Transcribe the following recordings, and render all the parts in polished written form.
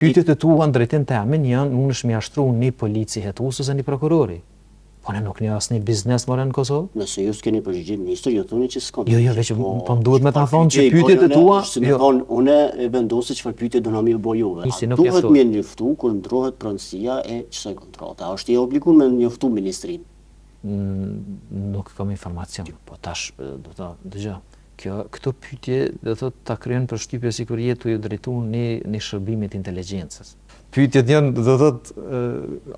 Pyetjet e tua në drejtim të amin janë unë është mjashtru një polici hetues ose një prokurori. Po ne nuk një asë një biznes more në Kosovë? Nëse ju s'keni përgjigjem ministër, ju thoni që s'kam. Jo, veç po duhet me ta thonë që pyetjet e tua, unë e vendosi çfarë pyetje do na mirë bëj juve. Duhet më njoftu kur ndrohet pronësia e kësaj kontrate. A është i obliguar me njoftu ministrin? Nuk kam informacion, po tash do të dëgjoj. Këto pyetje do thotë ta krijojnë përshtypje sikur jetu ju drejtu në shërbimet inteligjencës. Pyetjet janë do thotë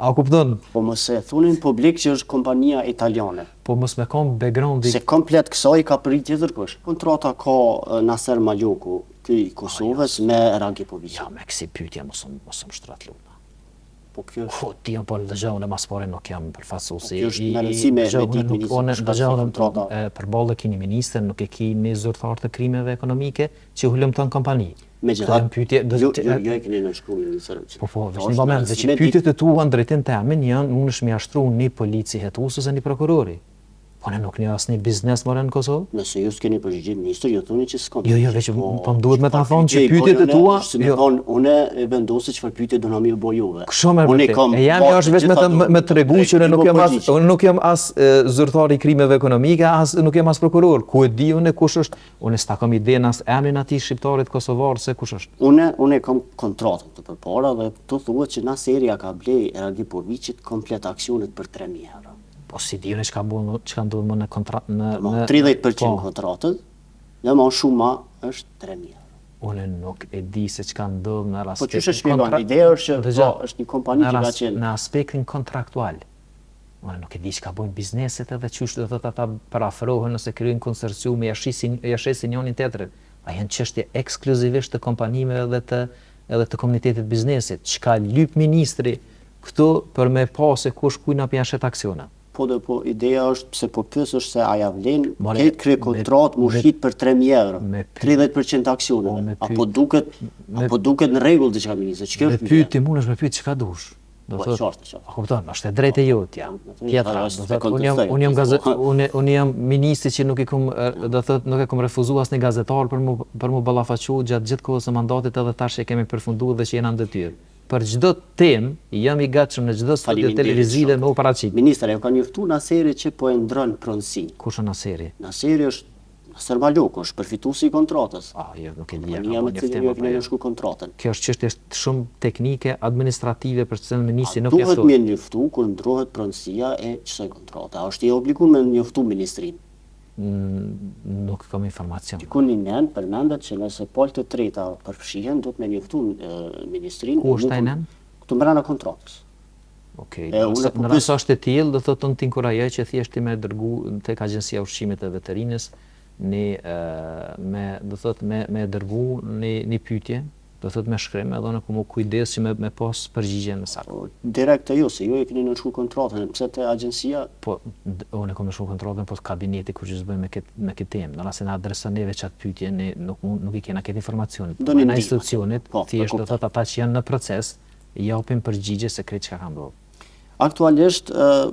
a kupton? Po mos e thunin publik që është kompania italiane. Po mos me kam backgroundi. Se komplet kësaj ka prit tjetër kush. Kontrata ka Naser Maljoku, ky i Kosovës me Ragipovic. Ja, me kësi pyetje mos më shtrat luta. Po kjo ti po dëgjoj unë mas pore nuk jam përfaqësuesi. Kjo është me rëndësi me kontrata përballë keni ministër, nuk e keni zyrtar të krimeve ekonomike që hulumton kompani. Megjithatë pyetje jo e keni në shkollën e sërçit. Po, veç një moment, dhe që pyetjet e tua në drejtim të amin janë unë është mjashtru një polici hetues ose një prokurori. Po ne nuk një asë një biznes more në Kosovë? Nëse ju s'keni përgjigjem ministër, ju thoni që s'kam. Jo, veç po duhet me ta thonë që pyetjet e tua, unë e vendosi çfarë pyetje do na mirë bëj juve. Shumë e jam është vetëm me tregu që unë nuk jam as zyrtar i krimeve ekonomike, as nuk jam as prokuror. Ku e di unë kush është? Unë s'ta kam idenë as emrin atij shqiptarit kosovar se kush është. Unë kam kontratën të përpara dhe to thuhet që Naseria ka blej Ragipovicit komplet aksionet për 3.000 euro. Po si di unë çka ndodh më në kontratë në 30% kontratës, dhe më shumë është 3.000 euro. Unë nuk e di se çka ndodh në Po ç'është e shpjegon? Ideja është që është një kompani që ka qenë në aspektin kontraktual. Unë nuk e di çka bojnë bizneset edhe çush do thotë ata parafrohen ose krijojnë konsorciume ja shesin njërin tjetrin. A janë çështje ekskluzivisht të kompanive edhe të komunitetit biznesit. Çka lyp ministri këtu për me pa se kush kujt na pjeshet aksiona. Po ideja është pse po pyes është se a ja vlen këtë krye kontratë mushit për 3.000 euro, 30% aksione. Apo duket në rregull diçka ministër. Ç'kjo është? Pyeti mund është me pyet çka dush. Do të thotë. Kupton, është e drejtë jote ja. Unë jam ministri që nuk e kam refuzuar asnjë gazetar për mu ballafaqu gjatë gjithë kohës së mandatit edhe tash e kemi përfunduar dhe që jena në detyrë. Për çdo temë jam i gatshëm në çdo studio televizive me u paraqit. Ministra, ju ka njoftuar Naseri që po e ndron pronësi. Kush është Naseri? Naseri është Naser Maljoku, është përfituesi i kontratës. Jo, nuk e di. Jam me cilën ju keni shku kontratën. Kjo është çështje shumë teknike, administrative për të ministri nuk Duhet më njoftu kur ndrohet pronësia e kësaj kontrate. A është i obliguar me njoftu ministrin? Nuk kam informacion. Dikun i nën përmendet që nëse palë të treta përfshihen, do të me njoftu ministrin. Ku është ai nën? Këtu brenda kontratës. Okej. Në rast është e tillë, do thotë unë tinkurajoj që thjesht me dërgu tek Agjencia e Ushqimit dhe Veterinës me dërgu një pyetje, do thotë me shkrim edhe në ku kujdes që me pas përgjigjen në saktë. Direkt te ju, se ju e keni nënshku kontratën, pse te agjencia? Po, unë e kam nënshku kontratën, po kabineti kur që zbëjmë me këtë temë. Në rast se na adreson neve çat pyetje, ne nuk i kena këtë informacion. Në institucionet, thjesht do thotë ata që janë në proces, japin përgjigje se krejt çka ka ndodhur. Aktualisht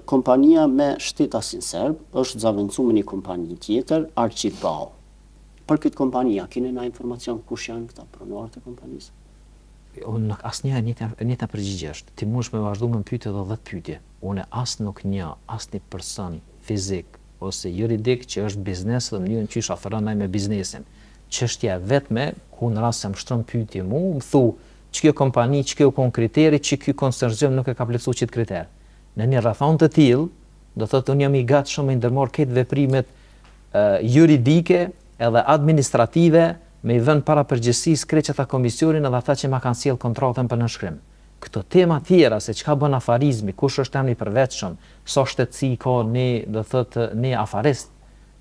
kompania me shtetasin serb është zaventsuar me një kompani tjetër, Archibau. Për këtë kompani, a keni na informacion kush janë këta pronarët e kompanisë? Unë njëta përgjigje është. Ti mundesh me vazhdu me pyetje edhe 10 pyetje. Unë nuk një asnjë person fizik ose juridik që është biznes dhe mënyrën që shoferon ai me biznesin. Çështja vetme ku në rast se më shtron pyetje më thu ç'kjo kompani, ç'kjo kriteri, ç'ky konsorcium nuk e ka plotësuar çit kriter. Në një rrethon të tillë, do thotë unë jam i gatshëm me ndërmarr këtë veprimet juridike edhe administrative me i vënë para përgjegjësisë krejt ata komisionin edhe ata që ma kanë sjell kontratën për nënshkrim. Këto tema tjera se çka bën afarizmi, kush është emri i përvetshëm, sa shtetësi ka do thotë ne afarist,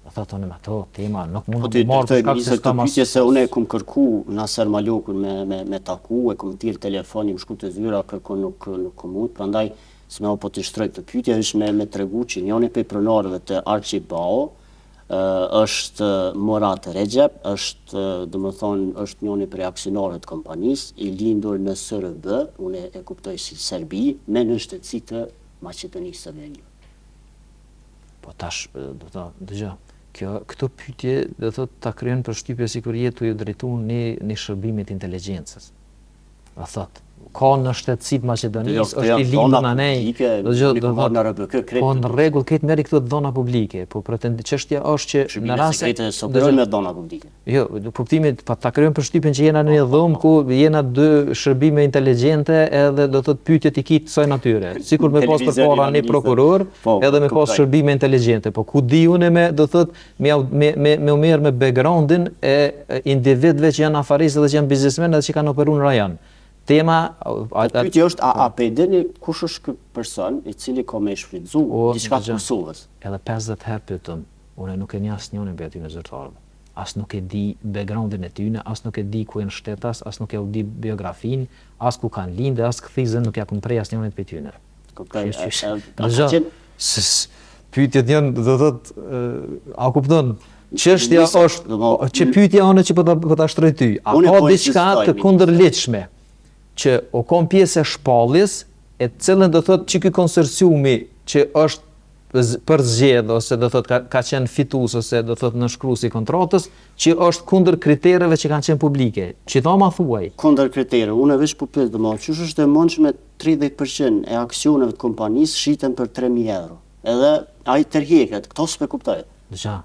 do thotë unë ato tema nuk mund të marr për shkak se këto pyetje se unë kam kërku Naser Malokun me taku, e kam thirr telefoni më shku të zyra kërkon nuk komut, prandaj s'më apo të shtroj këtë pyetje është me tregu që njëri prej pronarëve të Archibau është Murat Recep, është domethënë është njëri prej aksionarëve të kompanisë, i lindur në SRB, unë e kuptoj si Serbi, me nënshtetësi të Maqedonisë së Veriut. Po tash do të dëgjoj. Këto pyetje do thotë ta krijojnë përshtypje sikur jetu ju drejtuar në shërbimet inteligjencës. Do thotë ka në shtetësitë Maqedonisë, Jo, është i dhona lindur anej. publike, Do marrë në RBK, krejt po këto. në rregull këtë merri këto dhona publike, po çështja është që në Shërbime rast sekrete s'operojnë me dhona publike. Jo, në kuptimin pa ta krijojmë përshtypjen që jena në një dhomë ku jena dy shërbime inteligjente edhe do thotë pyetjet i kit kësaj natyre. Sikur me pas Televizori, përpara një analizë. prokuror, Po, edhe me pas kuptoj. shërbime inteligjente, po ku di unë me do thotë me u merr me backgroundin e individëve që janë afaristë dhe që janë biznesmenë dhe që kanë operuar në rajon. Tema Pyetja është, a pe dini kush është ky person i cili ka me shfrytzu diçka të Kosovës? edhe 50 herë pyetëm, unë nuk e njeh asnjërin prej aty në zyrtarëve. As nuk e di backgroundin e tyre, as nuk e di ku janë shtetas, as nuk e di biografinë, as ku kanë lindë, as kthizën, nuk ja kum prej asnjërin prej tyre. Kuptoj, Pyetjet janë, do thotë, a kupton? Çështja Nisa, është që pyetja unë që po ta shtroj ty. A Unë ka po diçka insistoj, të kundërligjshme që o kom pjesë e shpalljes, e cilën do thotë që ky konsorciumi që është për zgjedh ose do thotë ka qenë fitues ose do thotë nënshkruesi i kontratës, që është kundër kritereve që kanë qenë publike. Që ta ma thuaj. Kundër kritere, unë veç po pyet domosdoshmë, çush është e mundshme 30% e aksioneve të kompanisë shiten për 3.000 euro. Edhe ai tërhiqet, këto s'pe kuptoj. Dëgja,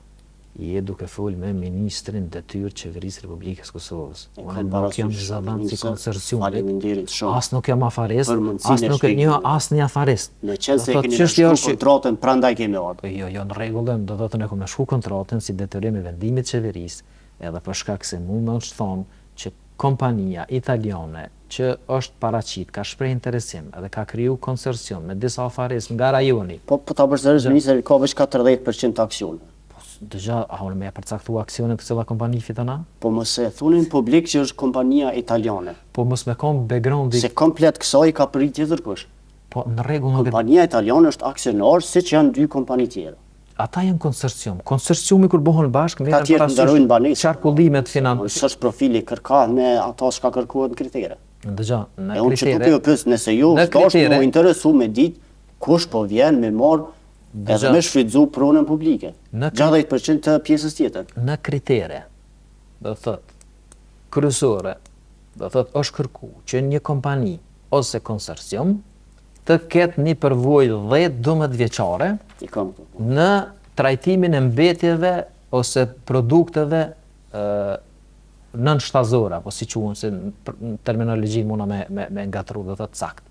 je duke fol me ministrin detyrë qeverisë Republikës Kosovës. E Unë kam nuk parasysh, jam zëdhënës i konsorciumit, Faleminderit shumë. as nuk jam afarist, Për mundësinë as e nuk e shpjegimit. njoh asnjë afarist. Në qenë se Do thotë, keni çështja nështru është që- kontratën, prandaj kemi ardhur. Jo, në rregull, do thotë ne kemë shku kontratën si detyrim i vendimit të qeverisë, edhe për shkak se mu më është thonë që kompania italiane që është paraqit, ka shpreh interesim edhe ka kriju konsorcium me disa afarist nga rajoni. Po ta përsërish ministri ka veç 40% aksione. Dëgja, a unë me e përcaktua aksionet të cila kompani fitona? Po mos e thunin publik që është kompania italiane. Po mos me kom backgroundi, Se komplet kësaj ka prit tjetër kush. po në rregull nuk e Kompania italiane është aksionar, siç janë dy kompani tjera. ata janë konsorcium. Konsorciumi kur bëhen bashkë, Ta tjerë ndarojnë banesë. qarkullimet financiare. S'është profili kërkat me ata çka kërkohet në kritere. Dëgja, E në unë që kritere, po ju pyes nëse ju në s'kash kritere- më interesu me ditë kush po vjen me marr edhe Dëgja. me shfrytzu pronën publike. Në 60% të pjesës tjetër. në kritere, do thot, kryesore, do thot është kërku që një kompani ose konsorcium të ketë një përvojë 10-12 vjeçare I kam këtu. në trajtimin e mbetjeve ose produkteve nënshtazore, apo si quhen se në terminologji muna me ngatru, do thot sakt.